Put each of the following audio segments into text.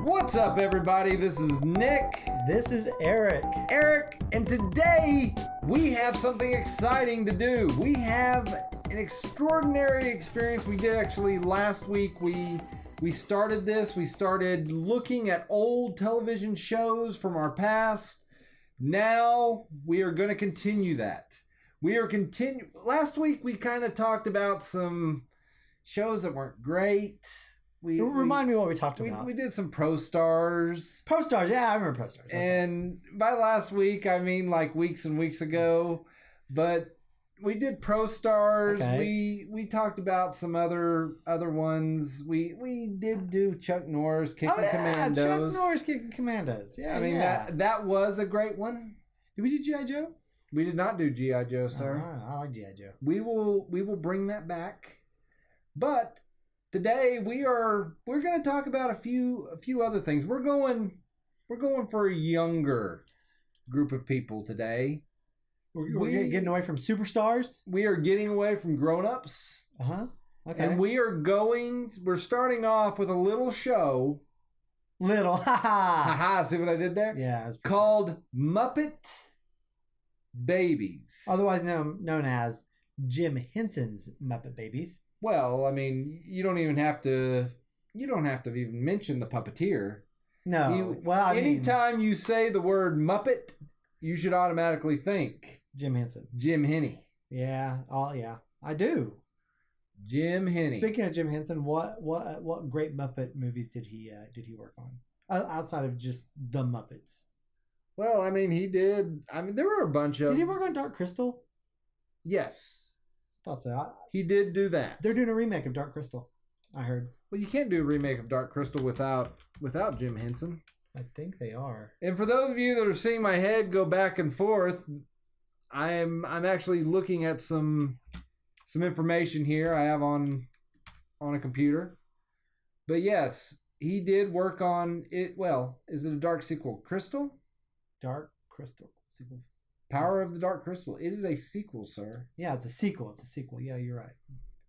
What's up, everybody? This is Nick. This is Eric. And today we have something exciting to do. We have an extraordinary experience we did actually last week. We started this. We started looking at old television shows from our past. Now we are going to continue that. Last week we kind of talked about some shows that weren't great. Remind me what we talked about. We did some Pro Stars. Pro Stars, yeah, I remember Pro Stars. And by last week, I mean like weeks and weeks ago. But we did Pro Stars. Okay. We talked about some other ones. We did do Chuck Norris Kicking Commandos. Chuck Norris Kicking Commandos. Yeah, I mean that was a great one. Did we do G.I. Joe? We did not do G.I. Joe, sir. I like G.I. Joe. We will bring that back. But today we're going to talk about a few other things. We're going for a younger group of people today. We're getting away from superstars. We are getting away from grown-ups. Okay. And we're starting off with a little show. Haha. See what I did there? Yeah. Called Muppet Babies. Otherwise known as Jim Henson's Muppet Babies. Well, I mean, you don't have to even mention the puppeteer. No. Anytime you say the word Muppet, you should automatically think Jim Henson. Jim Henny. Yeah. I do. Jim Henny. Speaking of Jim Henson, what great Muppet movies did he work on outside of just the Muppets? Well, I mean, he did. I mean, there were a bunch of. Did he work on Dark Crystal? Yes. Thought so. He did do that. They're doing a remake of Dark Crystal, I heard. Well, you can't do a remake of Dark Crystal without Jim Henson. I think they are. And for those of you that are seeing my head go back and forth, I'm actually looking at some information here I have on a computer. But yes, he did work on it. Well, is it a Dark sequel? Crystal? Dark Crystal sequel. Power of the Dark Crystal. It is a sequel, sir. Yeah, it's a sequel. Yeah, you're right.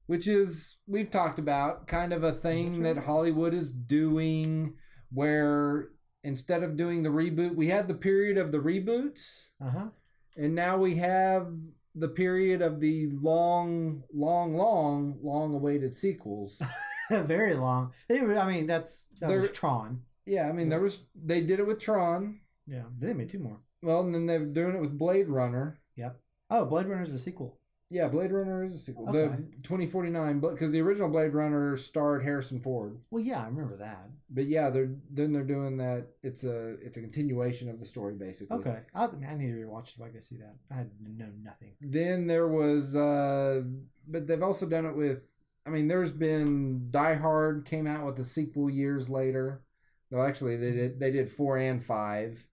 Which is, we've talked about, kind of a thing that Hollywood is doing where instead of doing the reboot, we had the period of the reboots. Uh-huh. And now we have the period of the long awaited sequels. Very long. That was Tron. Yeah, I mean, they did it with Tron. Yeah, they made two more. Well, and then they're doing it with Blade Runner. Yep. Oh, Blade Runner is a sequel. Yeah, Blade Runner is a sequel. Okay. The 2049, because the original Blade Runner starred Harrison Ford. Well, yeah, I remember that. But yeah, they're doing that. It's a continuation of the story, basically. Okay, I need to rewatch it if I can see that. I know nothing. Then there was, but they've also done it with. I mean, there's been Die Hard came out with a sequel years later. No, actually, they did 4 and 5.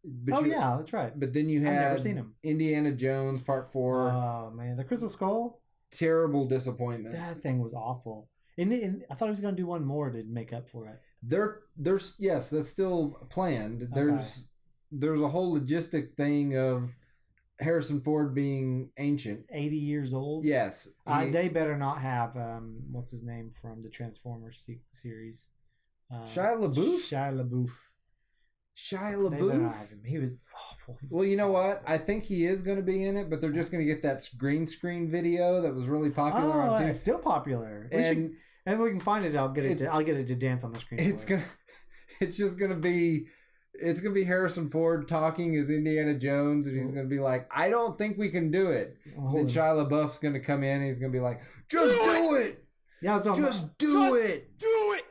But yeah, that's right. But then you had I've never seen them. Indiana Jones Part 4. Oh, man. The Crystal Skull? Terrible disappointment. That thing was awful. And I thought he was going to do one more to make up for it. There's yes, that's still planned. There's a whole logistic thing of Harrison Ford being ancient. 80 years old? Yes. They better not have, what's his name from the Transformers series? Shia LaBeouf? Shia LaBeouf. He was awful. Well, you know what? I think he is going to be in it, but they're just going to get that green screen video that was really popular on TV. It's still popular. And we can find it. I'll get it to dance on the screen. It's going to be Harrison Ford talking as Indiana Jones, and he's going to be like, "I don't think we can do it." Then Shia LaBeouf's going to come in, and he's going to be like, "Just do it. Yeah, just do it.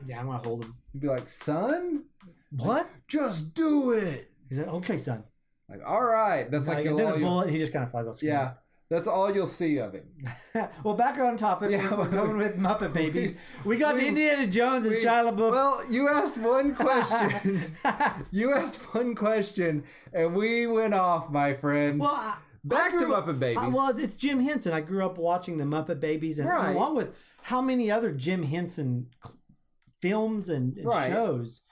Yeah, I'm going to hold him. He'd be like, "Son, what? Just do it." He said, "Okay, son." Like, all right. That's like a bullet. He just kind of flies off screen. Yeah, that's all you'll see of him. Well, back on topic. Yeah, we're going with Muppet Babies. We got Indiana Jones and Shia LaBeouf. Well, you asked one question. And we went off, my friend. Well, back to Muppet Babies. It's Jim Henson. I grew up watching the Muppet Babies, and along with how many other Jim Henson films and shows.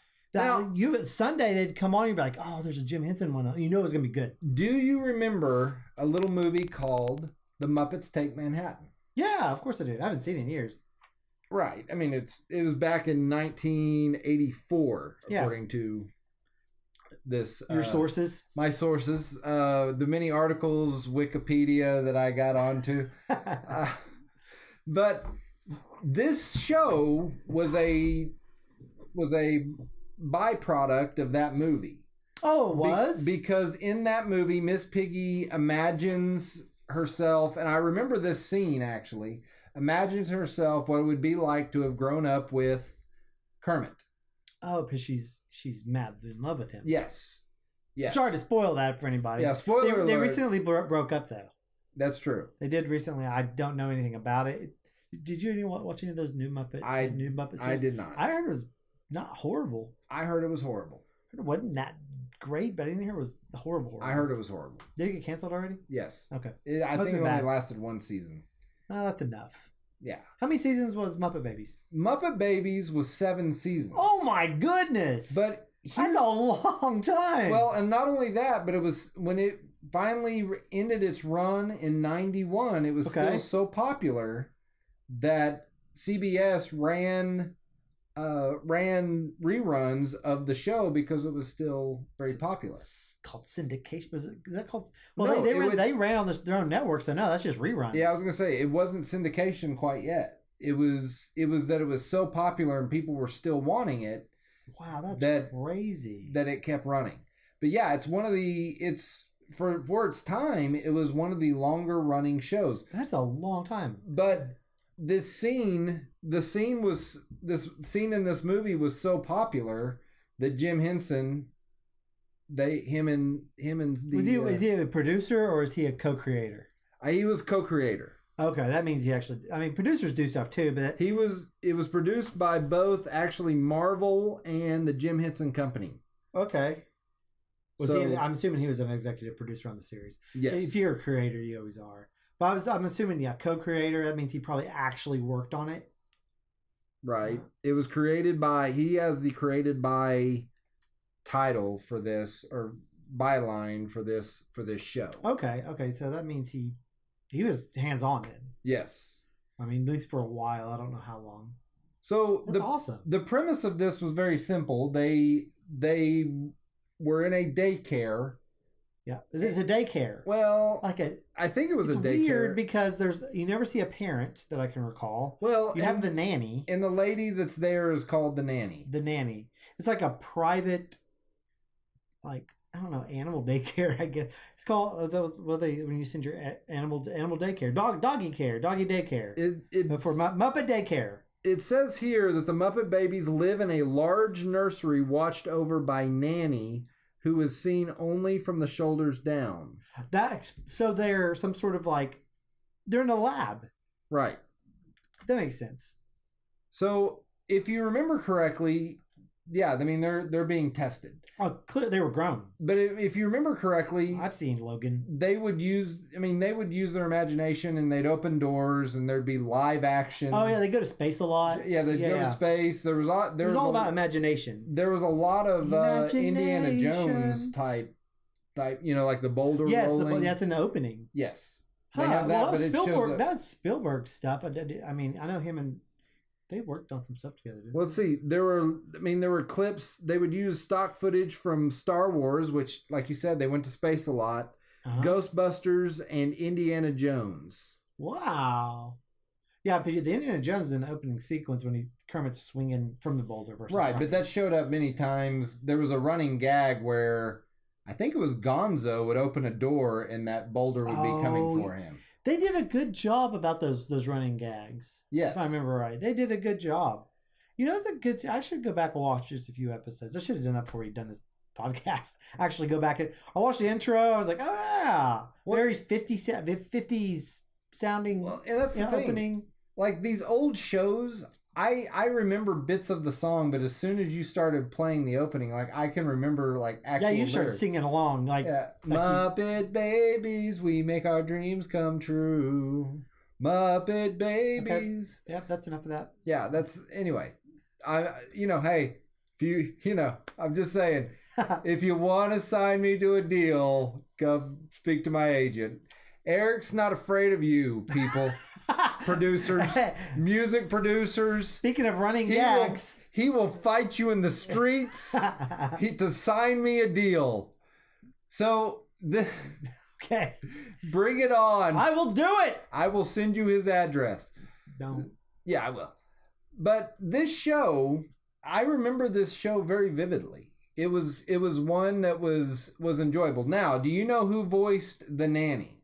Sunday they'd come on and you'd be like, "Oh, there's a Jim Henson one." You know it's gonna be good. Do you remember a little movie called The Muppets Take Manhattan. Yeah, of course I do. I haven't seen it in years. Right. I mean, it was back in 1984, according to this. Your sources? My sources. The many articles, Wikipedia that I got onto. But this show was a byproduct of that movie. Oh, it was? Because in that movie, Miss Piggy imagines herself, and I remember this scene actually, imagines herself what it would be like to have grown up with Kermit. Oh, because she's madly in love with him. Yes. Yes. Sorry to spoil that for anybody. Yeah, spoiler alert. They recently broke up, though. That's true. They did recently. I don't know anything about it. Did you watch any of those new Muppet series? I did not. I heard it was not horrible. I heard it was horrible. It wasn't that great, but I didn't hear it was horrible. I heard it was horrible. Did it get canceled already? Yes. Okay. I think it only lasted one season. Oh, that's enough. Yeah. How many seasons was Muppet Babies? Muppet Babies was 7 seasons. Oh my goodness! But that's a long time. Well, and not only that, but it was when it finally ended its run in 91, it was still so popular that CBS ran reruns of the show because it was still very popular. It's called syndication. Was it that called? Well, no, they ran on their own network, so no, that's just reruns. Yeah, I was gonna say it wasn't syndication quite yet. It was that it was so popular and people were still wanting it. Wow, that's crazy. That it kept running. But yeah, for its time, it was one of the longer running shows. That's a long time. But the scene in this movie was so popular that Jim Henson, is he a producer or is he a co-creator? He was co-creator. Okay, that means producers do stuff too, but it was produced by both actually Marvel and the Jim Henson Company. Okay. I'm assuming he was an executive producer on the series. Yes. If you're a creator, you always are. But I'm assuming, co-creator, that means he probably actually worked on it. Right. It was created by, he has the created by title for this, or byline for this show. Okay. So that means he was hands-on then. Yes. I mean, at least for a while. I don't know how long. So that's awesome. The premise of this was very simple. They were in a daycare. Yeah, it's a daycare. Well, I think it was a daycare. It's weird because you never see a parent that I can recall. Well, you have the nanny, and the lady that's there is called the nanny. The nanny. It's like a private, I don't know, animal daycare. I guess it's called. When you send your animal to animal daycare, doggy daycare. But for Muppet Daycare. It says here that the Muppet Babies live in a large nursery watched over by Nanny, who is seen only from the shoulders down. So they're some sort of they're in a lab. Right. That makes sense. So if you remember correctly, yeah, I mean they're being tested. Oh, clearly they were grown. But if you remember correctly, I've seen Logan. They would use their imagination and they'd open doors and there'd be live action. Oh yeah, they go to space a lot. Yeah, they'd go to space. It was all about imagination. There was a lot of Indiana Jones type, like the boulder rolling. That's in the opening. Yes, they have that. But Spielberg, that's Spielberg stuff. I mean, I know him and. They worked on some stuff together. Well, let's see. There were clips. They would use stock footage from Star Wars, which, like you said, they went to space a lot. Uh-huh. Ghostbusters and Indiana Jones. Wow. Yeah, but the Indiana Jones in the opening sequence when Kermit's swinging from the boulder. Right, but that showed up many times. There was a running gag where I think it was Gonzo would open a door and that boulder would be coming for him. They did a good job about those running gags. Yes. If I remember right. They did a good job. It's a good... I should go back and watch just a few episodes. I should have done that before we'd done this podcast. Actually go back and... I watched the intro. I was like, oh yeah. Very 50s sounding and that's the thing. Opening. Like these old shows... I remember bits of the song, but as soon as you started playing the opening, I can remember actual you start lyrics. singing along Muppet Babies, we make our dreams come true. Muppet Babies. Okay. Yep, that's enough of that. Yeah, anyway. Hey, if you I'm just saying, if you want to sign me to a deal, come speak to my agent. Eric's not afraid of you, people. Producers, music producers. Speaking of running gags, he will fight you in the streets to sign me a deal. So, okay, bring it on. I will do it. I will send you his address. Don't. Yeah, I will. But this show, I remember this show very vividly. It was one that was enjoyable. Now, do you know who voiced the nanny?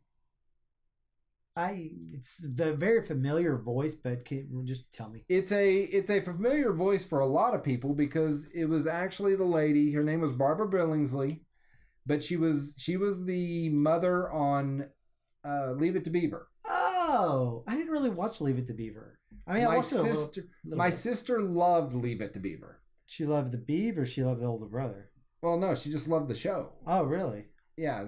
It's the very familiar voice, but can you just tell me? It's a familiar voice for a lot of people because it was actually the lady. Her name was Barbara Billingsley, but she was the mother on Leave It to Beaver. Oh, I didn't really watch Leave It to Beaver. I mean, I watched it a little my bit. sister loved Leave It to Beaver. She loved the beaver. She loved the older brother. Well, no, she just loved the show. Oh, really? Yeah,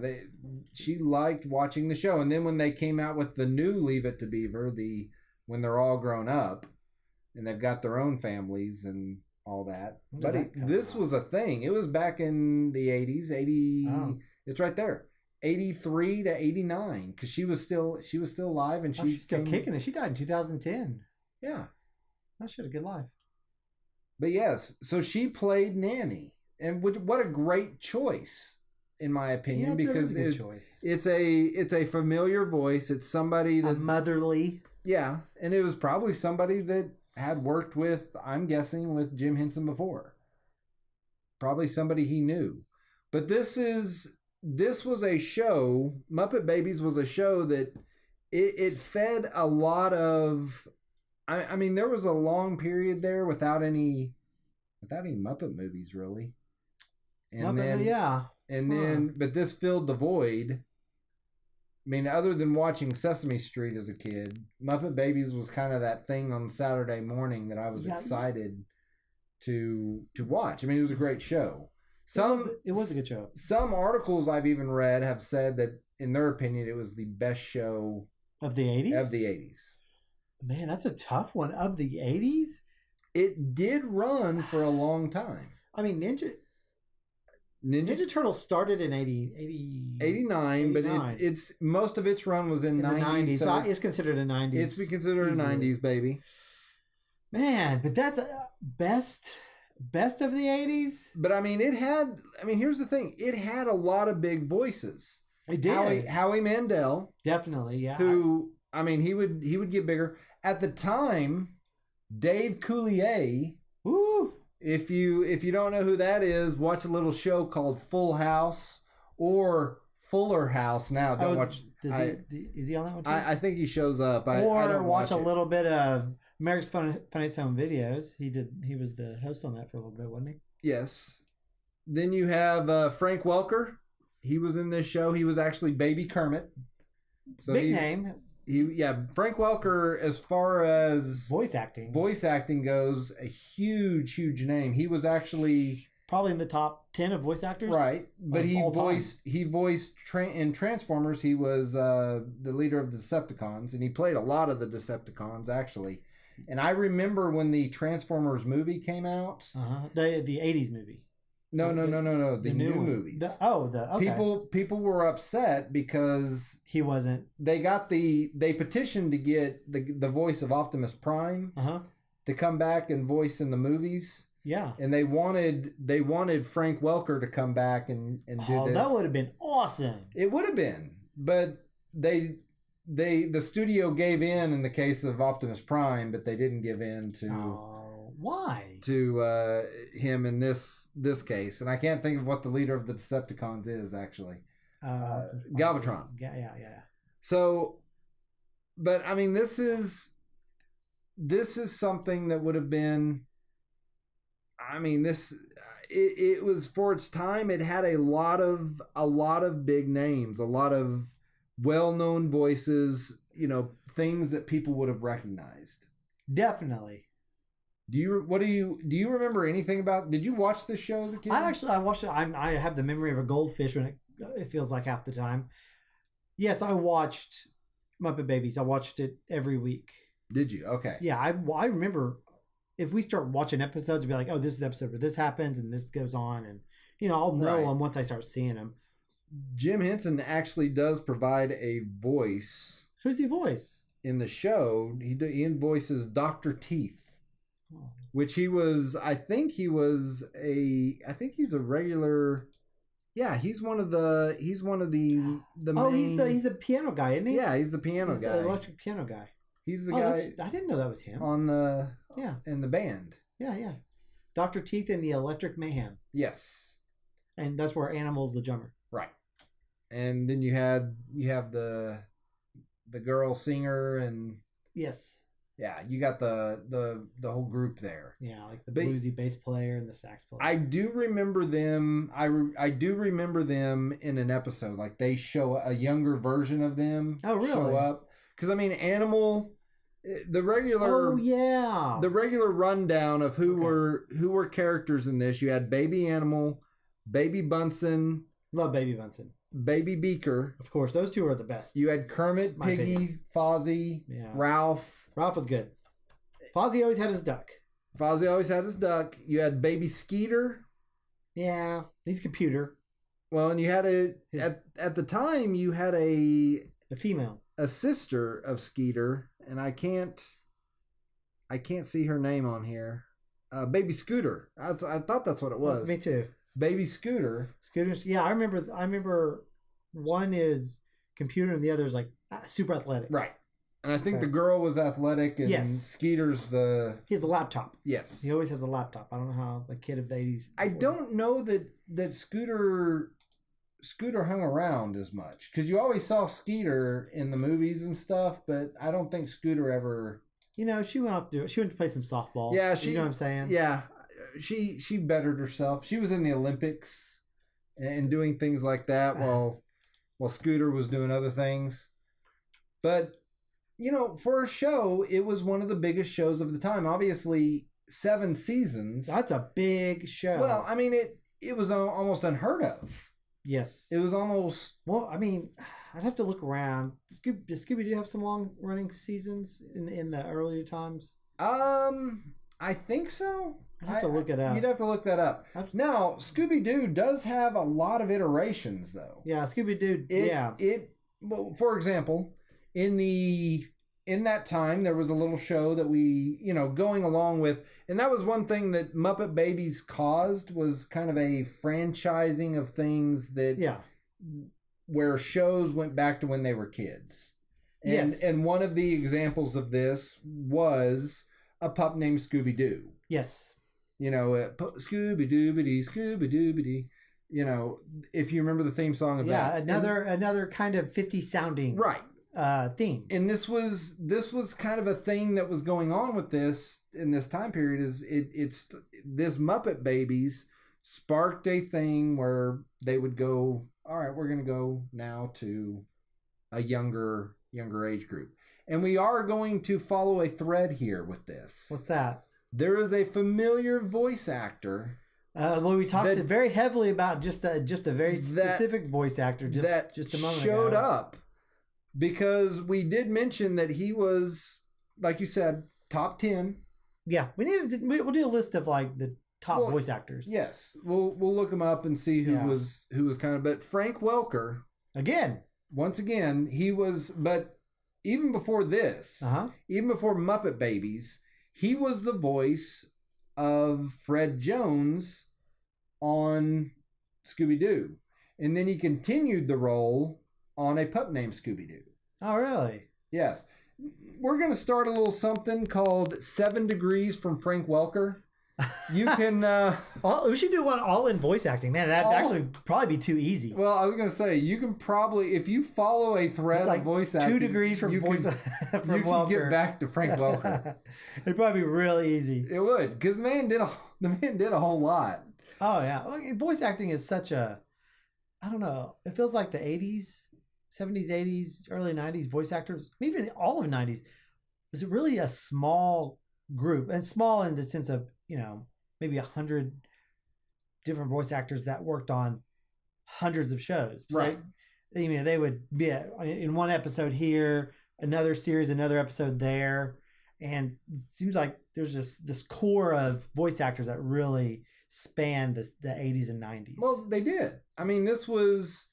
she liked watching the show, and then when they came out with the new Leave It to Beaver, when they're all grown up and they've got their own families and all that. But this was a thing. It was back in the 80s, 80. Oh. It's right there, 83 to 89, because she was still alive and she's still kicking it. She died in 2010. Yeah, she had a good life. But yes, so she played Nanny, and what a great choice. In my opinion, because it's a familiar voice. It's somebody that motherly. Yeah, and it was probably somebody that had worked with, I'm guessing, with Jim Henson before. Probably somebody he knew. But this was a show. Muppet Babies was a show that it fed a lot of. I mean, there was a long period there without any Muppet movies really. And then, yeah. And then, but this filled the void. I mean, other than watching Sesame Street as a kid, Muppet Babies was kind of that thing on Saturday morning that I was excited to watch. I mean, it was a great show. It was a good show. Some articles I've even read have said that, in their opinion, it was the best show of the 80s. Of the 80s. Man, that's a tough one. Of the 80s? It did run for a long time. I mean, Ninja Turtles started in 89, but it's most of its run was in 90s. So it's considered a 90s. It's considered easily. A 90s baby. Man, but that's best of the 80s. But I mean, here's the thing. It had a lot of big voices. It did. Howie Mandel. Definitely, yeah. Who, I mean, he would get bigger. At the time, Dave Coulier. Woo! If you don't know who that is, watch a little show called Full House or Fuller House. Now, don't watch. Is he on that one too? I think he shows up. I don't watch a little bit of America's Funniest Home Videos. He was the host on that for a little bit, wasn't he? Yes. Then you have Frank Welker. He was in this show. He was actually Baby Kermit. So big name. Frank Welker, as far as voice acting goes, a huge name. He was actually probably in the top 10 of voice actors, right? But he voiced in Transformers. He was the leader of the Decepticons, and he played a lot of the Decepticons actually. And I remember when the Transformers movie came out, the 80s movie. No. The new movies. Okay. People were upset because he wasn't. They petitioned to get the voice of Optimus Prime to come back and voice in the movies. Yeah. And they wanted Frank Welker to come back and do this. That would have been awesome. It would have been, but the studio gave in the case of Optimus Prime, but they didn't give in to. Why? To him in this case. And I can't think of what the leader of the Decepticons is, actually. Galvatron. Yeah. So, but I mean, this is something that would have been, I mean, it was, for its time, it had a lot of big names, a lot of well-known voices, things that people would have recognized. Definitely. Do you remember anything about? Did you watch this show as a kid? I watched it. I have the memory of a goldfish when it feels like half the time. Yes, I watched Muppet Babies. I watched it every week. Did you? Okay. Yeah, I remember. If we start watching episodes, we'll be like, oh, this is the episode where this happens and this goes on, and I'll know them once I start seeing them. Jim Henson actually does provide a voice. Who's he voice? In the show, he voices Dr. Teeth, which he's a regular. Yeah, he's one of the Oh, main, he's the piano guy, isn't he? Yeah, he's the piano guy. The electric piano guy. He's the guy. I didn't know that was him. In the band. Yeah. Dr. Teeth and the Electric Mayhem. Yes. And that's where Animal's the drummer. Right. And then you have the girl singer and yes. Yeah, you got the whole group there. Yeah, like the bluesy bass player and the sax player. I do remember them. I do remember them in an episode. Like they show a younger version of them. Oh, really? Show up because I mean, Animal, the regular. Oh yeah. The regular rundown of who were characters in this. You had Baby Animal, Baby Bunsen. Love Baby Bunsen. Baby Beaker. Of course, those two are the best. You had Kermit, Piggy, Fozzie, Ralph. Ralph was good. Fozzie always had his duck. You had Baby Skeeter. Yeah, he's a computer. Well, and you had at the time you had a female, a sister of Skeeter, and I can't see her name on here. Baby Scooter. I thought that's what it was. Me too. Baby Scooter. Yeah, I remember one is computer and the other is like super athletic. Right. And I think the girl was athletic and Skeeter's he has a laptop. Yes. He always has a laptop. I don't know how a kid of the 80s. I don't know that Scooter hung around as much because you always saw Skeeter in the movies and stuff, but I don't think Scooter ever. You know, she went off to do it. She went to play some softball. Yeah, you know what I'm saying? Yeah. She bettered herself. She was in the Olympics and doing things like that while Scooter was doing other things. But, you know, for a show, it was one of the biggest shows of the time. Obviously, 7 seasons. That's a big show. Well, I mean, it was almost unheard of. Yes. It was almost... Well, I mean, I'd have to look around. Does Scooby-Doo have some long-running seasons in the earlier times? I think so. I'd have to look it up. You'd have to look that up. Now, Scooby-Doo does have a lot of iterations, though. Yeah, Scooby-Doo, Well, for example, in that time, there was a little show that we, going along with, and that was one thing that Muppet Babies caused was kind of a franchising of things that, where shows went back to when they were kids. And one of the examples of this was a pup named Scooby-Doo. Yes. Scooby-Dooby-Dee, Scooby-Dooby-Dee. If you remember the theme song of that. Yeah, another kind of 50 sounding theme. And this was kind of a thing that was going on with this in this time period. It's this Muppet Babies sparked a thing where they would go, all right, we're going to go now to a younger age group. And we are going to follow a thread here with this. What's that? There is a familiar voice actor. Well, we talked very heavily about just a very specific voice actor just a moment ago. Showed up because we did mention that he was, like you said, top 10. Yeah, we'll do a list of like the top voice actors. Yes, we'll look him up and see who was kind of. But Frank Welker once again, he was. But even before this, even before Muppet Babies, he was the voice of Fred Jones on Scooby-Doo. And then he continued the role on A Pup Named Scooby-Doo. Oh, really? Yes. We're going to start a little something called 7 Degrees from Frank Welker. You can... we should do one all in voice acting. Man, that'd actually probably be too easy. Well, I was going to say, you can probably, if you follow a thread of voice acting... 2 degrees from voice from you Welker. can get back to Frank Welker. It'd probably be really easy. It would, because the man did a whole lot. Oh, yeah. Voice acting is such a... I don't know. It feels like the 80s, 70s, 80s, early 90s voice actors, even all of the 90s, was really a small group. And small in the sense of, maybe 100 different voice actors that worked on hundreds of shows. Right. So, they would be in one episode here, another series, another episode there. And it seems like there's just this core of voice actors that really spanned the 80s and 90s. Well, they did. I mean, this was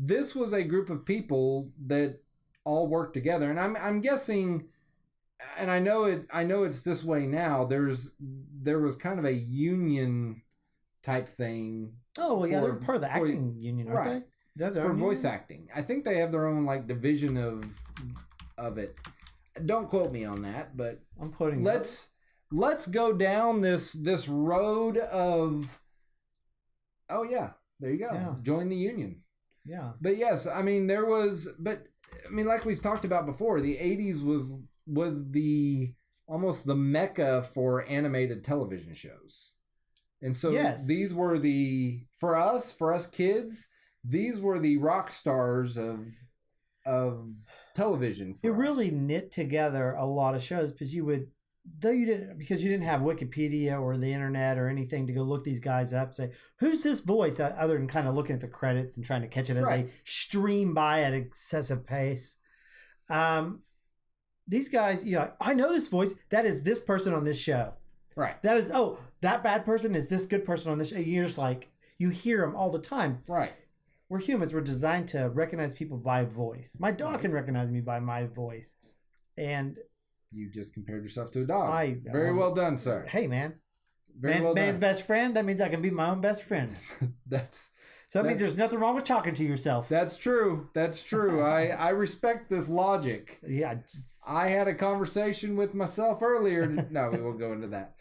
this was a group of people that all worked together, and I'm guessing, and I know it's this way now. There was kind of a union type thing. Oh, well, yeah, they're part of the acting union, aren't right. they? For voice acting. I think they have their own like division of it. Don't quote me on that, but I'm quoting. Let's go down this road of. Oh yeah, there you go. Yeah. Join the union. Yeah. But yes, I mean like we've talked about before, the 80s was the almost the mecca for animated television shows. And so these were for us kids, these were the rock stars of television. It really knit together a lot of shows because you didn't have Wikipedia or the internet or anything to go look these guys up, say, who's this voice, other than kind of looking at the credits and trying to catch it as they stream by at excessive pace. These guys, I know this voice. That is this person on this show. Right. That is, that bad person is this good person on this show. You're just like, you hear them all the time. Right. We're humans. We're designed to recognize people by voice. My dog can recognize me by my voice. And you just compared yourself to a dog. Very well done, sir. Hey, man. Very man's best friend. That means I can be my own best friend. So that means there's nothing wrong with talking to yourself. That's true. I respect this logic. Yeah. I had a conversation with myself earlier. No, we won't go into that.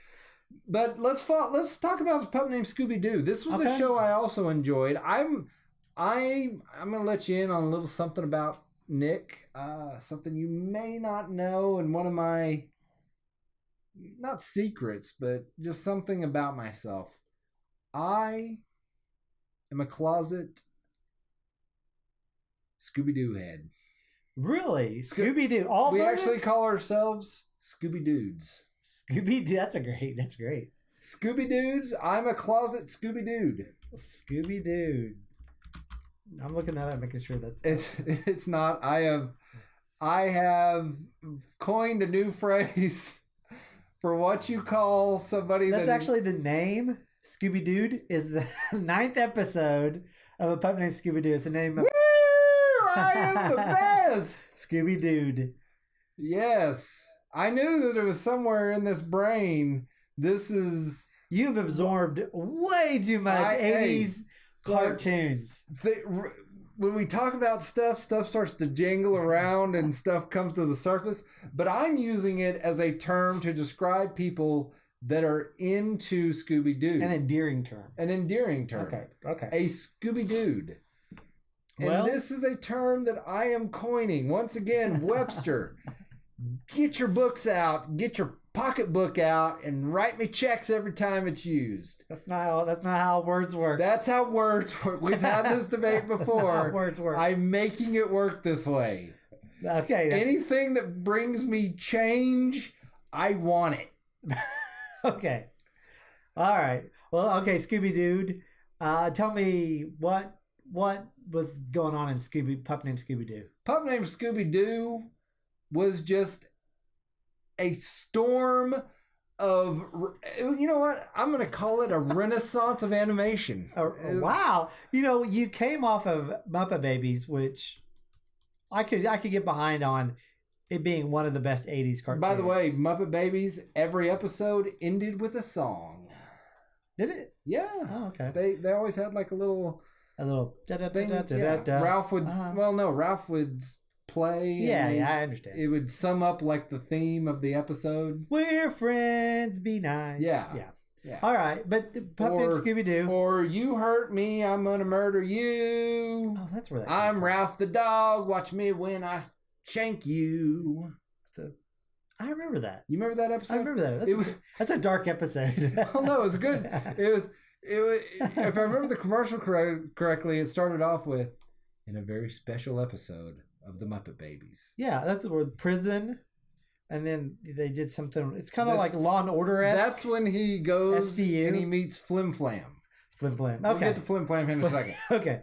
But let's talk about the pup named Scooby-Doo. This was a show I also enjoyed. I'm gonna let you in on a little something about Nick. Something you may not know, and one of my not secrets, but just something about myself. I am a closet Scooby-Doo head. Really? Scooby-Doo? We actually call ourselves Scooby-Dudes. Scooby-Doo, that's great. Scooby-Dudes, I'm a closet Scooby-Dude. Scooby-Doo. I'm looking at it, making sure that's... It's not. I have coined a new phrase for what you call somebody that's actually the name. Scooby-Doo is the 9th episode of a pup named Scooby-Doo. It's the name of... Woo! I am the best! Scooby-Doo. Yes. I knew that it was somewhere in this brain. You've absorbed way too much 80s cartoons. When we talk about stuff starts to jangle around and stuff comes to the surface. But I'm using it as a term to describe people that are into Scooby-Doo. An endearing term. Okay. A Scooby-Dude. And this is a term that I am coining. Once again, Webster, get your books out, get your pocketbook out, and write me checks every time it's used. That's not how words work. That's how words work. We've had this debate before. That's not how words work. I'm making it work this way. Okay. Anything that brings me change, I want it. Okay. All right. Well, okay, Scooby-Doo. Tell me what was going on in Pup Named Scooby-Doo? Pup Named Scooby-Doo was just a storm of, you know what? I'm going to call it a renaissance of animation. Wow. You came off of Muppet Babies, which I could get behind on it being one of the best 80s cartoons. By the way, Muppet Babies, every episode ended with a song. Did it? Yeah. Oh, okay. They always had like a little thing. Ralph would, Ralph would play. Yeah, I understand. It would sum up like the theme of the episode. We're friends, be nice. Yeah. All right, but Pup Named Scooby-Doo. Or you hurt me, I'm gonna murder you. Oh, that's where that I'm Ralph the dog, watch me when I shank you. I remember that. You remember that episode? I remember that. That's a dark episode. Oh no, it was good. It was if I remember the commercial correctly, it started off with, in a very special episode of the Muppet Babies. Yeah, that's the word prison. And then they did something. It's kind of like Law and Order-esque. That's when he goes SVU. And he meets Flimflam. Okay. We'll get to Flimflam in a second. Okay.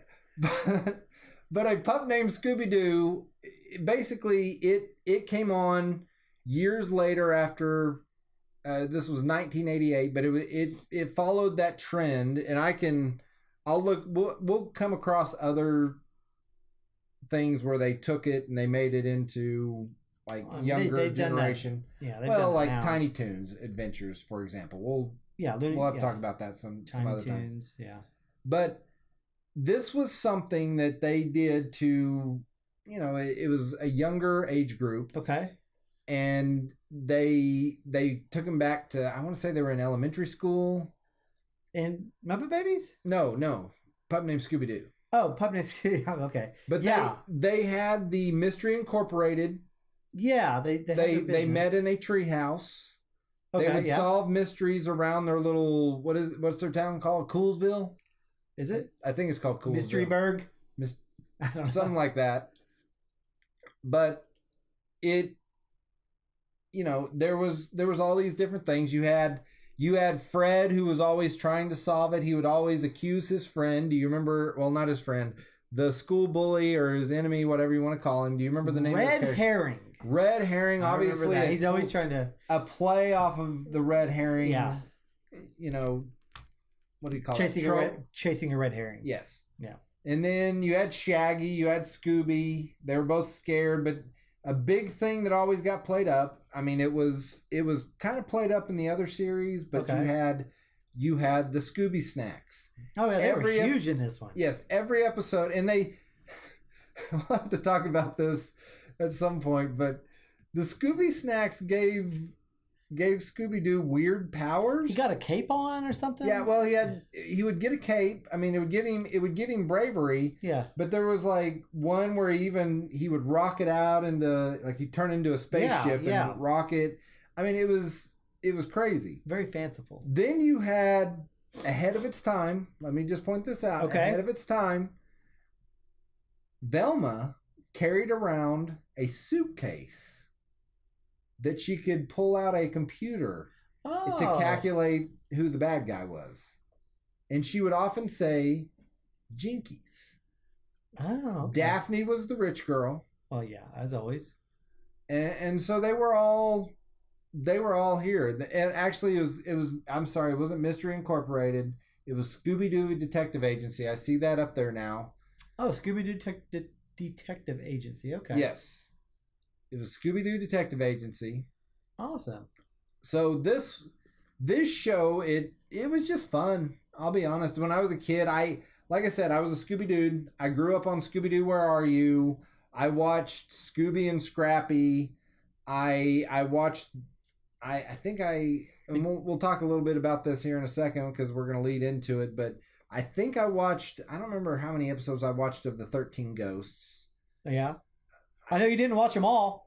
But a pup named Scooby-Doo, basically it came on years later after, this was 1988, but it followed that trend. And we'll come across other things where they took it and they made it into like younger generation. Yeah, well, like Tiny Toons Adventures, for example. We'll have to talk about that some other time. Yeah. But this was something that they did to, it was a younger age group. Okay. And they took them back to, I want to say they were in elementary school. In Muppet Babies? No. Pup Named Scooby-Doo. Oh, Pup Named Scooby-Doo. Okay. But they had the Mystery Incorporated. Yeah, they met in a treehouse. Okay, they would solve mysteries around their little what's their town called? Coolsville? Is it? I think it's called Coolsville. Mysteryburg? I don't know. Something like that. But it there was all these different things. You had Fred, who was always trying to solve it. He would always accuse his friend. Do you remember? Well, not his friend, the school bully or his enemy, whatever you want to call him. Do you remember the name? Red Herring. Red Herring, obviously. He's always trying to a play off of the Red Herring. Yeah. What do you call it? Chasing a red herring. Yes. Yeah. And then you had Shaggy, you had Scooby. They were both scared, but a big thing that always got played up. I mean, it was kind of played up in the other series, but you had the Scooby snacks. Oh yeah, they were huge in this one. Yes, every episode, and we'll have to talk about this at some point, but the Scooby snacks gave Scooby-Doo weird powers. He got a cape on or something? Yeah, well, he would get a cape. I mean, it would give him bravery. Yeah. But there was like one where he would rocket out into, like, he'd turn into a spaceship and rocket. I mean, it was crazy. Very fanciful. Then you had, ahead of its time, let me just point this out. Okay. Ahead of its time, Velma carried around a suitcase that she could pull out a computer to calculate who the bad guy was. And she would often say, Jinkies. Oh, okay. Daphne was the rich girl. Oh, yeah, as always. And so they were all here. And actually, it wasn't Mystery Incorporated. It was Scooby-Doo Detective Agency. I see that up there now. Oh, Scooby-Doo Detective Agency. Okay. Yes. It was Scooby-Doo Detective Agency. Awesome. So this show, it was just fun. I'll be honest. When I was a kid, like I said, I was a Scooby-Doo. I grew up on Scooby-Doo, Where Are You? I watched Scooby and Scrappy. We'll talk a little bit about this here in a second because we're going to lead into it, but I think I don't remember how many episodes I watched of the 13 Ghosts. Yeah. I know you didn't watch them all.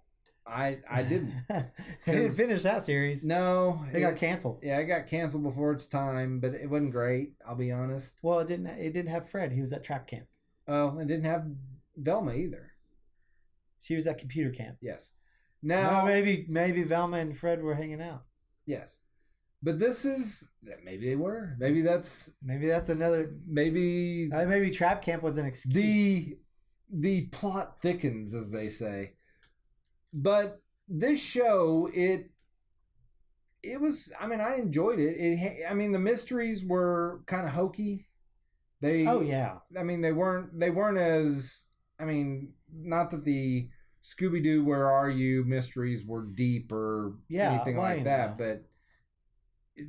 I didn't. You didn't finish that series. No. It got canceled. Yeah, it got canceled before its time, but it wasn't great, I'll be honest. Well, it didn't have Fred. He was at trap camp. Oh, it didn't have Velma either. She was at computer camp. Yes. Now maybe Velma and Fred were hanging out. Yes. But maybe they were. Maybe that's another. Maybe trap camp was an excuse. The plot thickens, as they say. But this show, it was. I mean, I enjoyed it. The mysteries were kind of hokey. Oh yeah. I mean, they weren't as. I mean, not that the Scooby-Doo Where Are You mysteries were deep or anything like that, but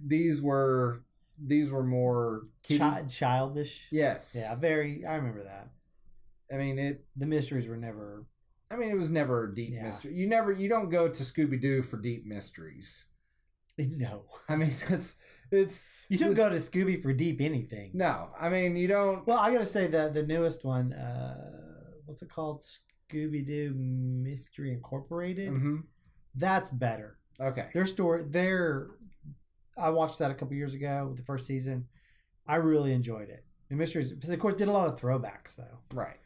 these were more childish. Yes. Yeah, very. I remember that. I mean, the mysteries were never. I mean, it was never a deep mystery. You don't go to Scooby-Doo for deep mysteries. No. I mean, you don't go to Scooby for deep anything. No. I mean, you don't. Well, I got to say the newest one, what's it called? Scooby-Doo Mystery Incorporated. Mm-hmm. That's better. Okay. I watched that a couple years ago with the first season. I really enjoyed it. The mysteries, because of course, did a lot of throwbacks though. Right.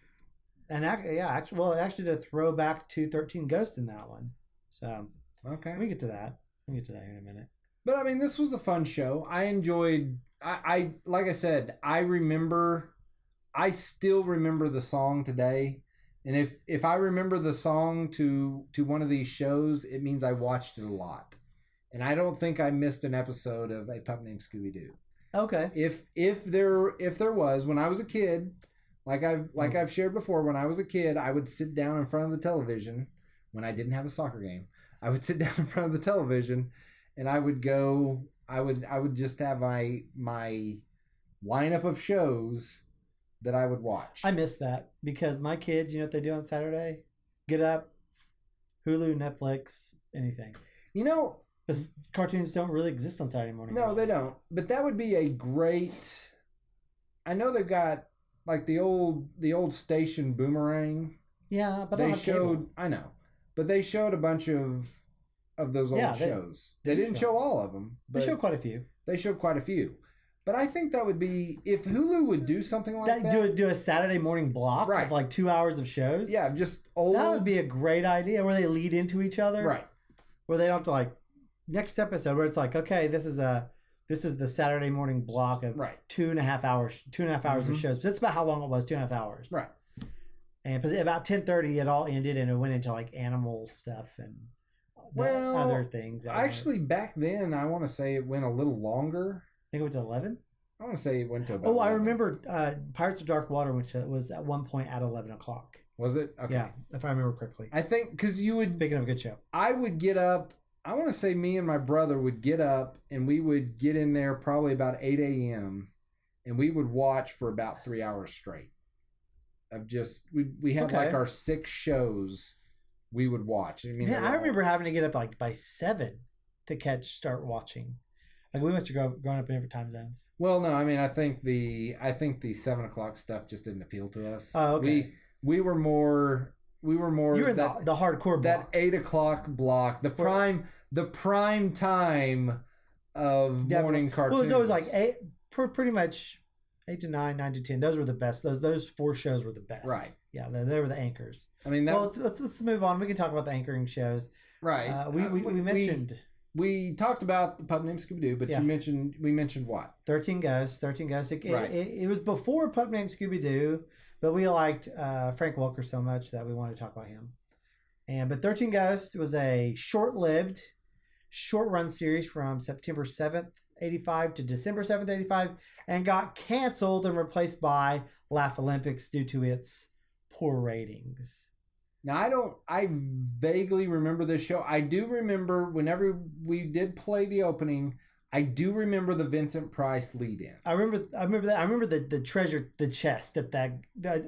And it actually did a throwback to 13 Ghosts in that one. So okay, we get to that. We'll get to that in a minute. But I mean, this was a fun show. I enjoyed. I like I said, I still remember the song today. And if I remember the song to one of these shows, it means I watched it a lot. And I don't think I missed an episode of A Pup Named Scooby-Doo. Okay. If there was, when I was a kid, Like I've shared before, when I was a kid, I would sit down in front of the television when I didn't have a soccer game. I would sit down in front of the television, and I would just have my lineup of shows that I would watch. I miss that because my kids, you know what they do on Saturday? Get up, Hulu, Netflix, anything. You know, because cartoons don't really exist on Saturday morning. No, they don't. But that would be a great. I know they've got like the old station Boomerang. Yeah, but they showed. Cable. I know, but they showed a bunch of those old shows. They didn't show all of them. But they showed quite a few. They showed quite a few. But I think that would be, if Hulu would do something like that. Do a Saturday morning block of like 2 hours of shows. Yeah, just old. That would be a great idea where they lead into each other. Right. Where they don't have to like, next episode where it's like, okay, this is the Saturday morning block of 2.5 hours of shows. But that's about how long it was, 2.5 hours. Right. And about 10:30 it all ended and it went into like animal stuff and other things. Actually, back then, I want to say it went a little longer. I think it went to 11. I want to say it went to about 11. I 11. remember Pirates of Dark Water was at one point at 11 o'clock. Was it? Okay. Yeah, if I remember correctly. I think because you would... Speaking of a good show. I would get up... I want to say me and my brother would get up and we would get in there probably about 8 a.m. and we would watch for about 3 hours straight. Of just... We had like our 6 shows we would watch. I mean, I remember having to get up like by 7 to start watching. Like we must have grown up in different time zones. Well, no, I mean, I think the 7 o'clock stuff just didn't appeal to us. Oh, okay. We were more. You were in the hardcore block. That 8 o'clock block, the prime time of morning cartoons. Well, it was always like pretty much 8 to 9, 9 to 10. Those were the best. Those 4 shows were the best. Right. Yeah, they were the anchors. I mean, let's move on. We can talk about the anchoring shows. Right. We mentioned. We talked about the pup named Scooby-Doo, but we mentioned what? 13 Ghosts. It was before Pup Named Scooby-Doo, but we liked Frank Welker so much that we wanted to talk about him. But 13 Ghosts was a short-lived, short-run series from September 7th, 85 to December 7th, 85, and got canceled and replaced by Laugh Olympics due to its poor ratings. Now, I vaguely remember this show. I do remember whenever we did play the opening, I do remember the Vincent Price lead in. I remember that. I remember the treasure, the chest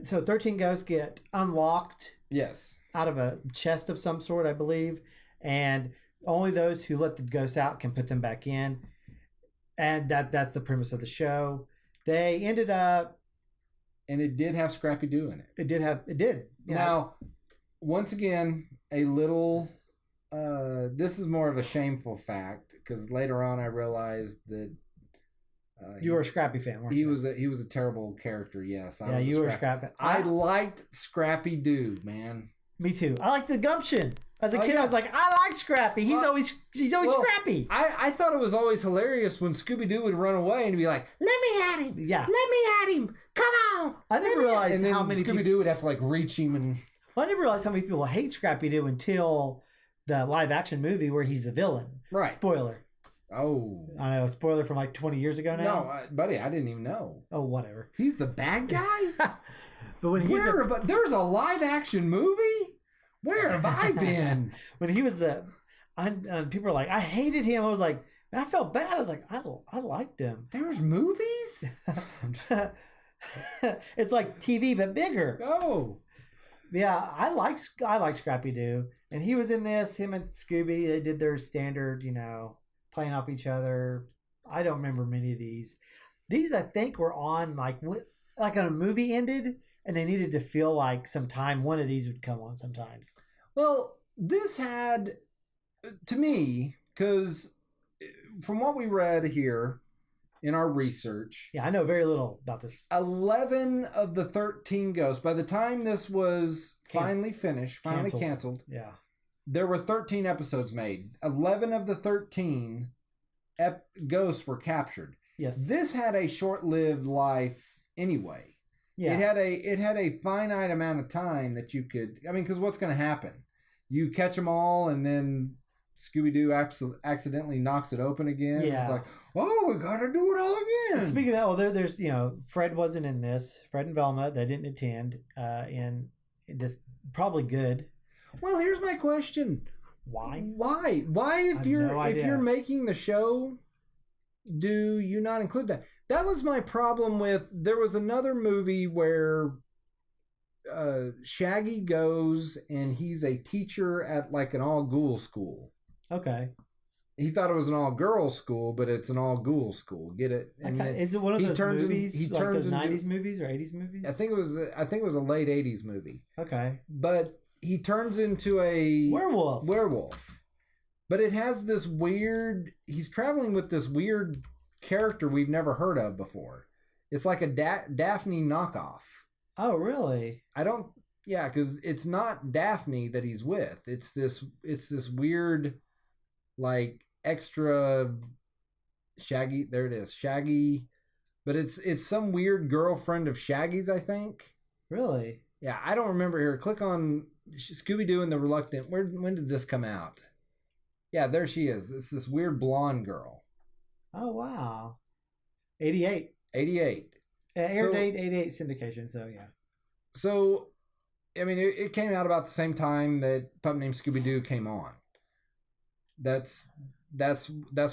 so 13 ghosts get unlocked. Yes. Out of a chest of some sort, I believe. And only those who let the ghosts out can put them back in. And that's the premise of the show. They ended up. And it did have Scrappy-Doo in it. It did. Now, once again, a little. This is more of a shameful fact because later on I realized that you were a Scrappy fan, weren't you? He was a terrible character. Yes, you were a Scrappy. I liked Scrappy-Doo, man. Me too. I liked the gumption. As a kid, I was like, I like Scrappy. He's always Scrappy. I thought it was always hilarious when Scooby-Doo would run away and be like, "Let me at him! Yeah, let me at him! Come on!" I never realized and then how many Scooby-Doo would have to like reach him and. Well, I never realized how many people hate Scrappy-Doo until the live-action movie where he's the villain. Right. Spoiler. Oh. I know. Spoiler from like 20 years ago now. No, buddy, I didn't even know. Oh, whatever. He's the bad guy? But when there's a live-action movie? Where have I been? When he was people were like, I hated him. I was like, man, I felt bad. I was like, I liked him. There's movies? It's like TV, but bigger. Oh. Yeah, I like Scrappy-Doo. And he was in this, him and Scooby, they did their standard, playing off each other. I don't remember many of these. These, I think, were on like a movie ended, and they needed to feel like some time one of these would come on sometimes. Well, this had, to me, because from what we read here in our research. Yeah, I know very little about this. 11 of the 13 ghosts, by the time this was finally finished, finally canceled. Yeah. There were 13 episodes made. 11 of the 13 ghosts were captured. Yes. This had a short-lived life anyway. Yeah. It had a finite amount of time that you could. I mean, because what's going to happen? You catch them all, and then Scooby-Doo accidentally knocks it open again. Yeah. It's like, Oh, we gotta do it all again. And speaking of, there's Fred wasn't in this. Fred and Velma, they didn't attend. And this probably good. Well, here's my question. Why? Why if you're making the show, do you not include that? That was my problem with. There was another movie where Shaggy goes and he's a teacher at like an all-ghoul school. Okay. He thought it was an all-girls school, but it's an all-ghoul school. Get it? And is it one of those movies, like those 90s movies or 80s movies? I think it was a late 80s movie. Okay. But he turns into a werewolf. But it has this weird. He's traveling with this weird character we've never heard of before. It's like a Daphne knockoff. Oh, really? Yeah, because it's not Daphne that he's with. It's this weird, like, extra Shaggy. There it is, Shaggy. But it's some weird girlfriend of Shaggy's, I think. Really? Yeah, I don't remember here. Click on Scooby-Doo and the Reluctant. When did this come out? Yeah, there she is. It's this weird blonde girl. Oh, wow. 88. 88. Air date 88 syndication, so yeah. So, I mean, it came out about the same time that Pup Named Scooby-Doo came on. That's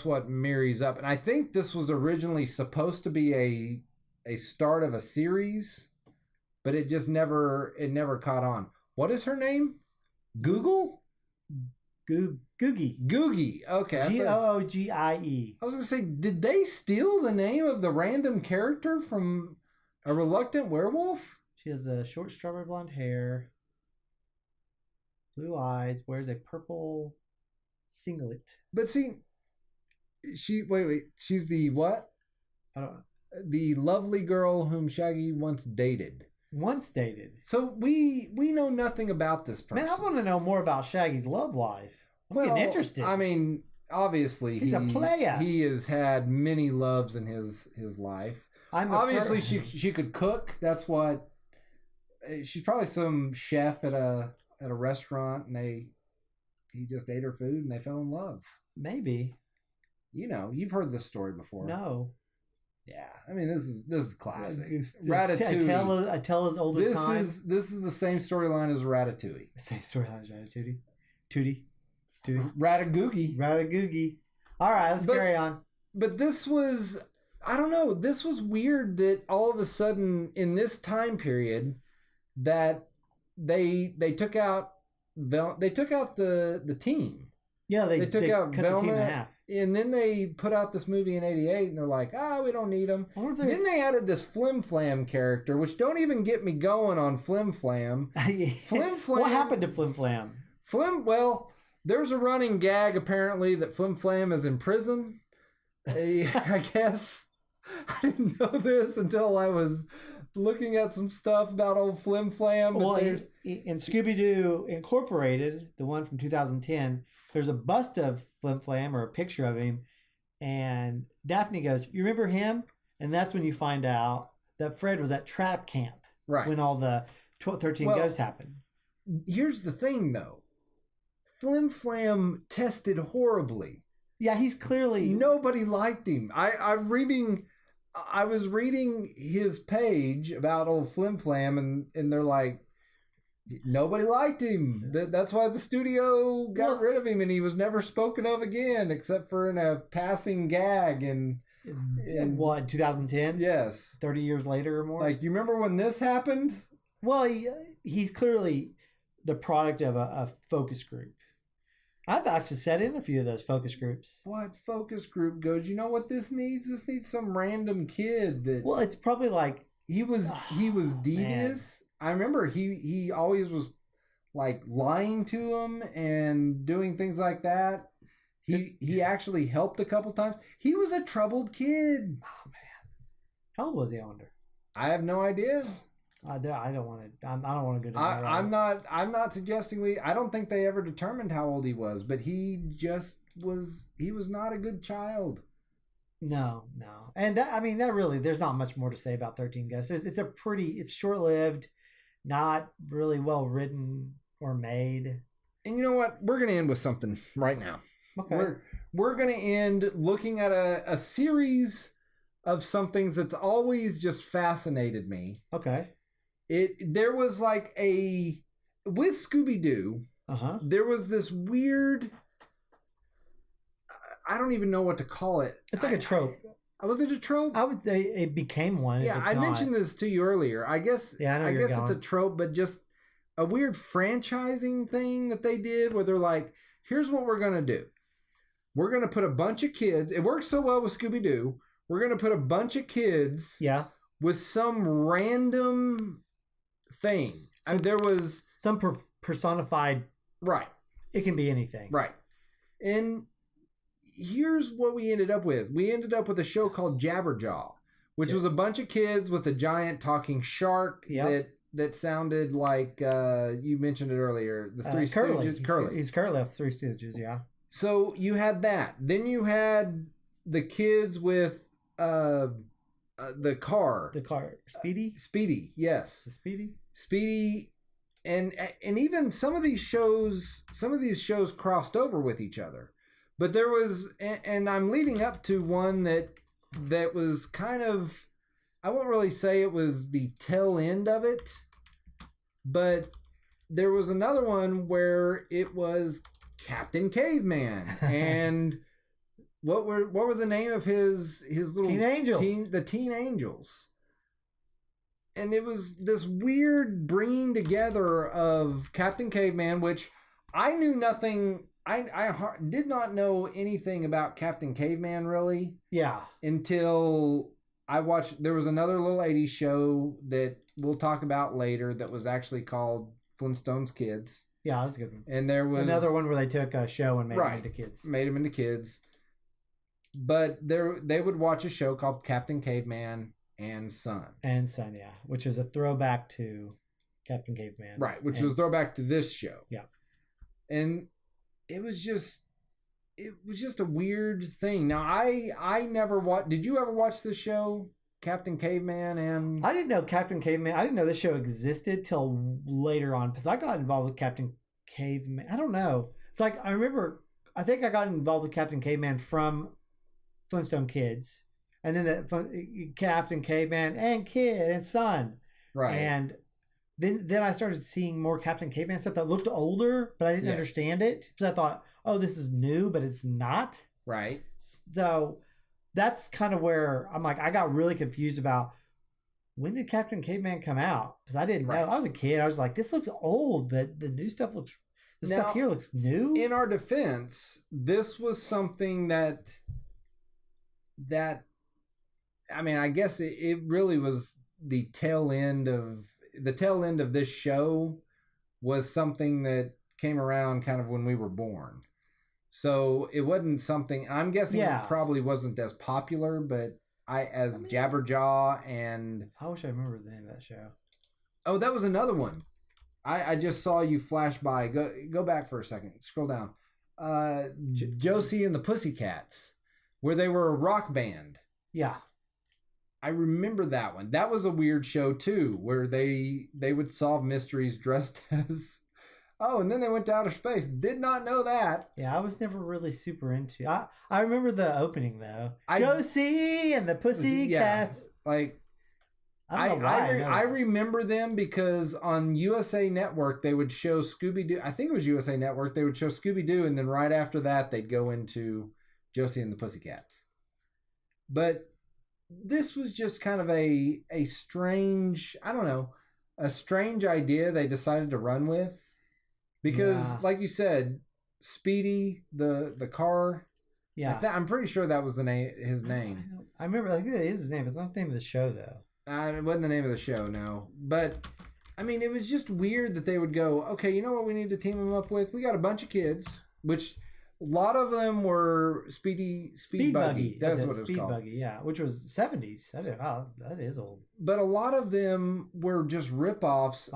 what marries up. And I think this was originally supposed to be a start of a series, but it just never caught on. What is her name? Google? Googie. Googie. Okay. Googie. I was going to say, did they steal the name of the random character from A Reluctant Werewolf? She has a short strawberry blonde hair, blue eyes, wears a purple singlet. But see, she's the what? I don't know. The lovely girl whom Shaggy once dated. So we know nothing about this person. Man, I want to know more about Shaggy's love life. I'm getting interested. I mean, obviously he's a player. He has had many loves in his life. Obviously, she could cook. That's what. She's probably some chef at a restaurant, and he just ate her food, and they fell in love. Maybe. You've heard this story before. No. Yeah, I mean this is classic. Ratatouille. I tell as old as time. This is the same storyline as Ratatouille. Same storyline as Ratatouille. Tootie. Ratatouille. All right, let's carry on. But this was, I don't know. This was weird that all of a sudden in this time period that they took out the team. Yeah, they took out cut Velma, the team in half. And then they put out this movie in '88, and they're like, we don't need them. Then they added this Flimflam character, which don't even get me going on Flimflam. Flimflam. What happened to Flimflam? Well, there's a running gag apparently that Flimflam is in prison. I guess I didn't know this until I was looking at some stuff about old Flimflam. Well, in Scooby-Doo Incorporated, the one from 2010, there's a bust of Flimflam or a picture of him, and Daphne goes, "You remember him?" And that's when you find out that Fred was at trap camp, right? When all the 13 ghosts happened. Here's the thing, though: Flimflam tested horribly. Yeah, he's clearly nobody liked him. I was reading his page about old Flimflam, and they're like, nobody liked him. That's why the studio got rid of him, and he was never spoken of again, except for in a passing gag in 2010? Yes. 30 years later or more? Like, you remember when this happened? Well, he's clearly the product of a focus group. I've actually sat in a few of those focus groups. What focus group goes, you know what this needs? This needs some random kid that... Well, it's probably like... He was devious. Man. I remember he always was like lying to him and doing things like that. He actually helped a couple times. He was a troubled kid. Oh man, how old was he? I wonder. I have no idea. I don't want to. I don't want to go down. I'm not suggesting I don't think they ever determined how old he was, but he just was. He was not a good child. No, and that really. There's not much more to say about 13 Ghosts. It's short-lived, not really well written or made. And you know what? We're gonna end with something right now. Okay. we're going to end looking at a series of some things that's always just fascinated me. Okay. There was like with Scooby-Doo, there was this weird, I don't even know what to call it. It's like a trope. Was it a trope? I would say it became one. Yeah, I mentioned this to you earlier. I guess it's a trope, but just a weird franchising thing that they did where they're like, here's what we're going to do. We're going to put a bunch of kids. It works so well with Scooby-Doo. We're going to put a bunch of kids with some random thing. There was some personified. Right. It can be anything. Right. And here's what we ended up with. We ended up with a show called Jabberjaw, which was a bunch of kids with a giant talking shark that sounded like, you mentioned it earlier, the Three Stooges. Curly. He's Curly of Three Stooges, yeah. So you had that. Then you had the kids with the car. The car. Speedy? Speedy, yes. The Speedy? Speedy. And even some of these shows crossed over with each other. But there was, and I'm leading up to one that was kind of, I won't really say it was the tail end of it, but there was another one where it was Captain Caveman. And what were the name of his little Teen Angels? The Teen Angels. And it was this weird bringing together of Captain Caveman, which I knew nothing. I did not know anything about Captain Caveman really. Yeah. Until I watched. There was another little 80s show that we'll talk about later that was actually called Flintstones Kids. Yeah, that was a good one. And there was another one where they took a show and made them into kids. Made them into kids. But they would watch a show called Captain Caveman and Son. And Son, yeah. Which is a throwback to Captain Caveman. Right, which was a throwback to this show. Yeah. And it was just a weird thing. Now, I never watched... Did you ever watch this show, Captain Caveman and... I didn't know Captain Caveman... I didn't know this show existed till later on, because I got involved with Captain Caveman. I don't know. It's like, I remember... I think I got involved with Captain Caveman from Flintstone Kids. And then the Captain Caveman and Kid and Son. Right. And then I started seeing more Captain Caveman stuff that looked older, but I didn't understand it. Because I thought, oh, this is new, but it's not. Right. So that's kind of where I'm like, I got really confused about when did Captain Caveman come out? Because I didn't know. I was a kid. I was like, this looks old, but the new stuff looks... stuff here looks new. In our defense, this was something that I mean, I guess it really was the tail end of this show was something that came around kind of when we were born. So it wasn't something, I'm guessing it probably wasn't as popular, but Jabberjaw and... I wish I remember the name of that show. Oh, that was another one. I just saw you flash by. Go back for a second. Scroll down. Josie and the Pussycats, where they were a rock band. Yeah. I remember that one. That was a weird show too, where they would solve mysteries dressed as... Oh, and then they went to outer space. Did not know that. Yeah, I was never really super into... I remember the opening though. Josie and the Pussycats. Yeah, like... I remember them because on USA Network they would show Scooby-Doo. I think it was USA Network. They would show Scooby-Doo, and then right after that they'd go into Josie and the Pussycats. But this was just kind of a strange, I don't know, a strange idea they decided to run with. Because, like you said, Speedy, the car. Yeah, I'm pretty sure that was his name. I remember. I think that is his name. It's not the name of the show though. It wasn't the name of the show, no. But, I mean, it was just weird that they would go, okay, you know what we need to team them up with? We got a bunch of kids, which a lot of them were Speed Buggy. That's what it was Speed called. Buggy, yeah, which was 70s. That is old. But a lot of them were just ripoffs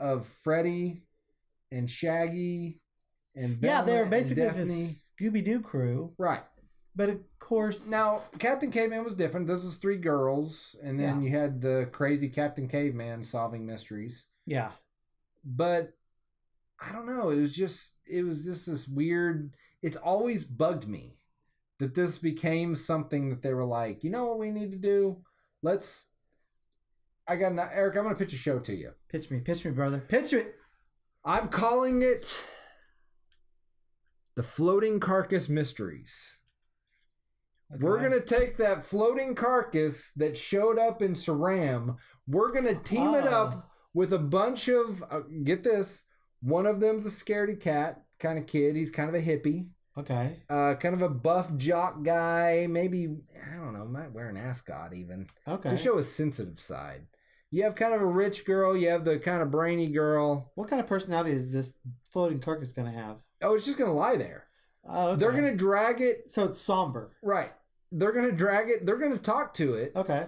of Freddy and Shaggy and Velma. Yeah, they were basically the Scooby-Doo crew. Right. But of course... Now, Captain Caveman was different. This was 3 girls. And then you had the crazy Captain Caveman solving mysteries. Yeah. But I don't know. It was just this weird. It's always bugged me that this became something that they were like, you know what we need to do? Eric, I'm going to pitch a show to you. Pitch me, brother. Pitch it. I'm calling it The Floating Carcass Mysteries. Okay. We're going to take that floating carcass that showed up in Saram. We're going to team it up with a bunch of, get this, one of them's a scaredy cat kind of kid. He's kind of a hippie. Okay. Kind of a buff jock guy. Maybe, I don't know, might wear an ascot even. Okay. To show his sensitive side. You have kind of a rich girl. You have the kind of brainy girl. What kind of personality is this floating carcass going to have? Oh, it's just going to lie there. Oh, okay. They're going to drag it. So it's somber. Right. They're going to drag it. They're going to talk to it. Okay.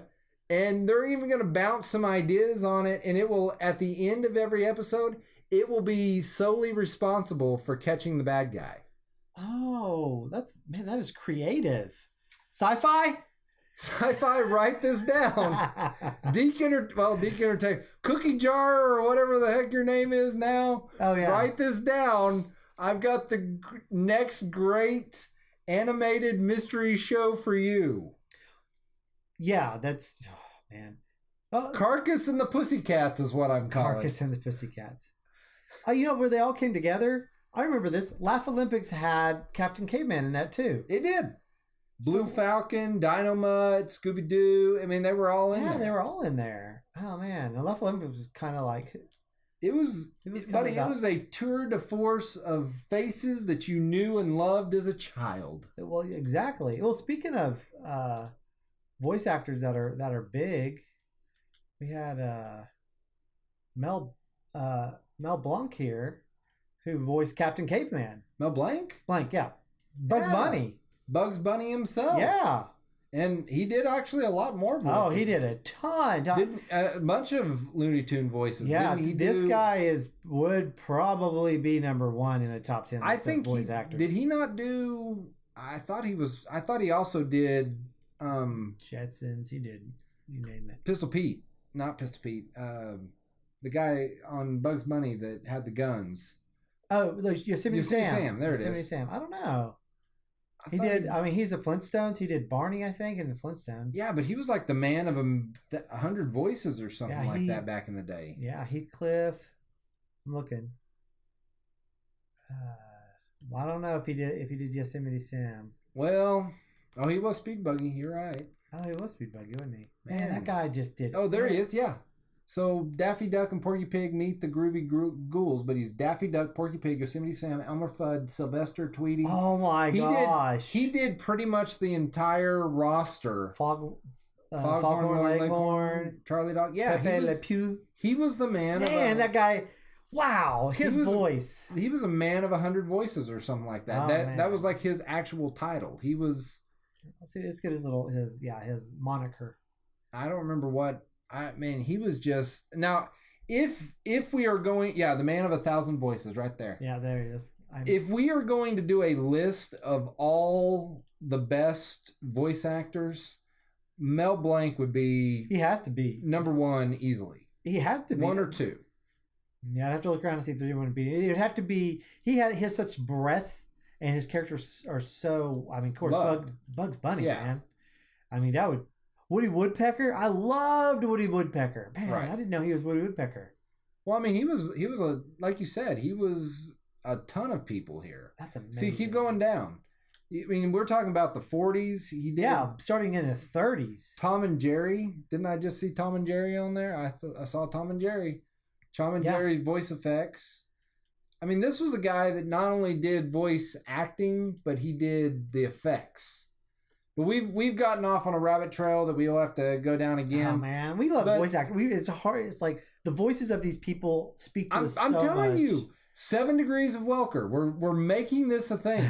And they're even going to bounce some ideas on it. And it will, at the end of every episode, it will be solely responsible for catching the bad guy. Oh, that is creative. Sci-fi? Sci-fi, write this down. Deacon Entertainment, Cookie Jar or whatever the heck your name is now. Oh, yeah. Write this down. I've got the next great animated mystery show for you. Yeah, that's... Oh, man. Carcass and the Pussycats is what I'm calling. Carcass and the Pussycats. Oh, you know where they all came together? I remember this. Laugh Olympics had Captain Caveman in that too. It did. Blue Falcon, Dynamite, Scooby-Doo. I mean, they were all in there. Yeah, they were all in there. Oh, man. And Laugh Olympics was kind of like... It was a tour de force of faces that you knew and loved as a child. Well, exactly. Well, speaking of voice actors that are big, we had Mel Blanc here, who voiced Captain Caveman. Mel Blanc? Blanc, yeah. Bugs Bunny. Bugs Bunny himself. Yeah. And he did actually a lot more voices. Oh, he did a ton. Did a bunch of Looney Tune voices. Yeah, this guy would probably be number one in a top 10 I think voice actors. Did he not do... I thought he also did... Jetsons, he did. You name it. Pistol Pete. Not Pistol Pete. The guy on Bugs Bunny that had the guns. Oh, Yosemite Sam. There Yosemite it is. Sam. I don't know. He did. I mean, he's a Flintstones. He did Barney, I think, in the Flintstones. Yeah, but he was like the man of 100 voices or something like that back in the day. Yeah, Heathcliff. I'm looking. I don't know if he did Yosemite Sam. Well, he was Speed Buggy. You're right. Oh, he was Speed Buggy, wasn't he? Man, that guy just did. Oh, there he is. Yeah. So Daffy Duck and Porky Pig meet the groovy ghouls, but he's Daffy Duck, Porky Pig, Yosemite Sam, Elmer Fudd, Sylvester Tweety. Oh my gosh! He did pretty much the entire roster. Foghorn Leghorn, Charlie Dog. Yeah, Pepe Le Pew. He was the man. That guy. Wow, his voice. He was a man of 100 voices or something like that. That was like his actual title. He was. Let's get his moniker. I don't remember what. He was just now. If we are going, the man of 1,000 voices, right there. Yeah, there he is. If we are going to do a list of all the best voice actors, Mel Blanc would be. He has to be number one easily. He has to be one or two. Yeah, I'd have to look around and see if there's anyone to beat. It would have to be. He has such breadth, and his characters are so. I mean, of course, Bugs Bunny, man. I mean, that would. Woody Woodpecker? I loved Woody Woodpecker. Man, right. I didn't know he was Woody Woodpecker. Well, I mean, he was a, like you said, he was a ton of people here. That's amazing. So you keep going down. I mean, we're talking about the 40s. He did. Yeah, starting in the 30s. Tom and Jerry. Didn't I just see Tom and Jerry on there? I saw Tom and Jerry. Tom and Jerry voice effects. I mean, this was a guy that not only did voice acting, but he did the effects. But we've gotten off on a rabbit trail that we'll have to go down again. Oh man, we love voice acting. It's hard. It's like the voices of these people speak to us. I'm telling you, 7 Degrees of Welker. We're making this a thing.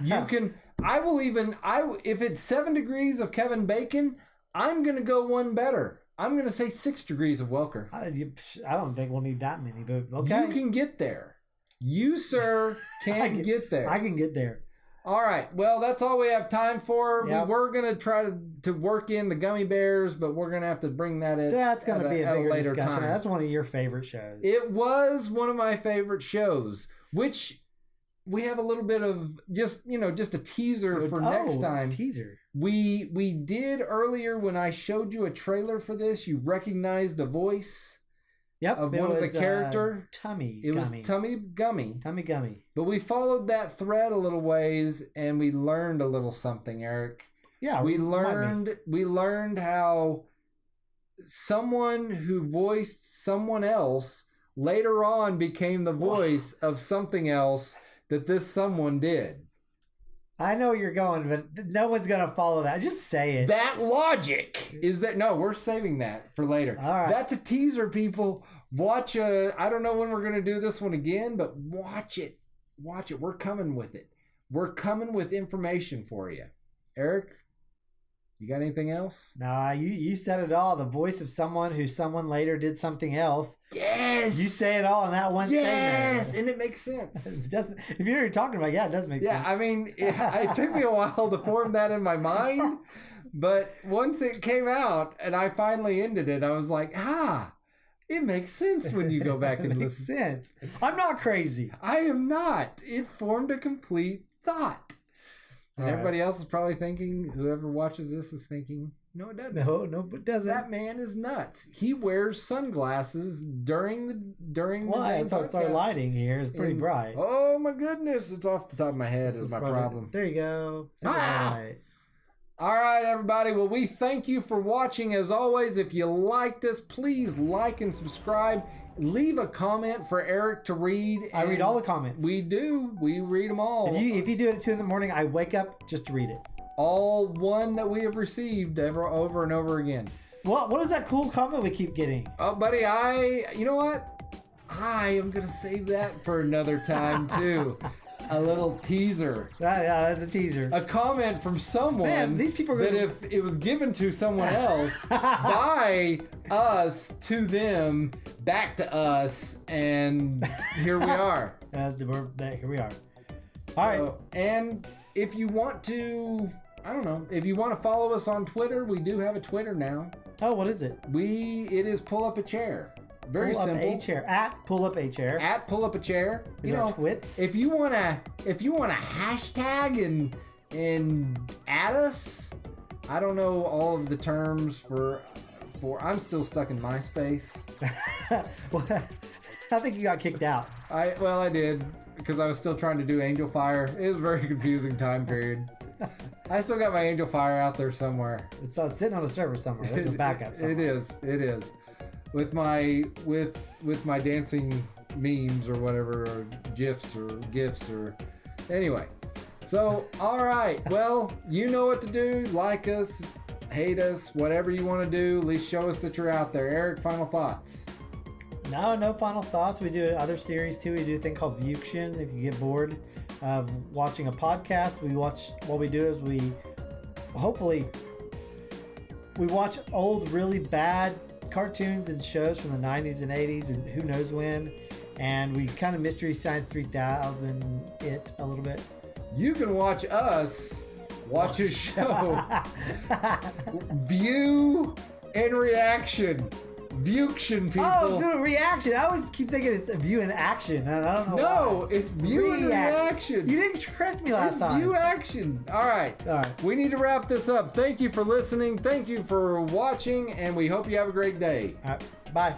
You can. If it's 7 Degrees of Kevin Bacon, I'm gonna go one better. I'm gonna say 6 Degrees of Welker. I don't think we'll need that many, but okay. You can get there. You, sir, can get there. I can get there. All right. Well, that's all we have time for. Yep. We were going to try to work in the gummy bears, but we're going to have to bring that in. That's going to be a bigger later discussion. time. That's one of your favorite shows. It was one of my favorite shows, which we have a little bit of just a teaser for next time. Teaser. We did earlier when I showed you a trailer for this, you recognized a voice. Yep, Of one of the character. Tummy It Gummy. was Tummy Gummy. Tummy Gummy. But we followed that thread a little ways and we learned a little something, Eric. Yeah, we learned how someone who voiced someone else later on became the voice of something else that this someone did. I know where you're going, but no one's going to follow that. Just say it. That logic is that... No, we're saving that for later. All right. That's a teaser, people. Watch... I don't know when we're going to do this one again, but watch it. Watch it. We're coming with it. We're coming with information for you. Eric, you got anything else? No, you said it all. The voice of someone who someone later did something else. Yes. You say it all in that one statement. Yes, and it makes sense. It doesn't. If you know what you're talking about, it does make sense. Yeah, I mean, it took me a while to form that in my mind, but once it came out and I finally ended it, I was like, it makes sense when you go back and it makes listen. sense. I'm not crazy. I am not. It formed a complete thought. And everybody else is probably thinking, whoever watches this is thinking, no, it doesn't. No, it doesn't. That man is nuts. He wears sunglasses during the Why? It's our lighting here is pretty bright. Oh my goodness, it's off the top of my head is my problem. There you go. All right, everybody. Well, we thank you for watching. As always, if you liked us, please like and subscribe. Leave a comment for Eric to read. I read all the comments. We do. We read them all. If you do it at 2 a.m, I wake up just to read it. All one that we have received over and over again. What is that cool comment we keep getting? Oh, buddy, you know what? I am going to save that for another time, too. A little teaser. Yeah, that's a teaser. A comment from someone these people are that if it was given to someone else, by us, to them, back to us, and here we are. Here we are. All right. And if you want to, I don't know, if you want to follow us on Twitter, we do have a Twitter now. Oh, what is it? It is Pull Up a Chair. Very simple. Pull up a chair. At Pull Up a Chair. At Pull Up a Chair. Is our twits? If you wanna hashtag and add us, I don't know all of the terms for I'm still stuck in MySpace. I think you got kicked out. I did because I was still trying to do Angel Fire. It was a very confusing time period. I still got my Angel Fire out there somewhere. It's sitting on a server somewhere. There's a backup somewhere. It is. With my dancing memes or whatever, or gifs or anyway. So all right, well, you know what to do. Like us, hate us, whatever you want to do. At least show us that you're out there. Eric, final thoughts. No final thoughts. We do other series too. We do a thing called Vuction. If you get bored of watching a podcast, what we do is we watch old really bad cartoons and shows from the 90s and 80s and who knows when, and we kind of Mystery Science 3000 it a little bit. You can watch us watch a show. View and reaction. Vuction, people. Oh, do a reaction. I always keep thinking it's a view and action. I don't know. No, it's view and reaction. You didn't correct me last time. View action. All right. We need to wrap this up. Thank you for listening. Thank you for watching, and we hope you have a great day. All right. Bye.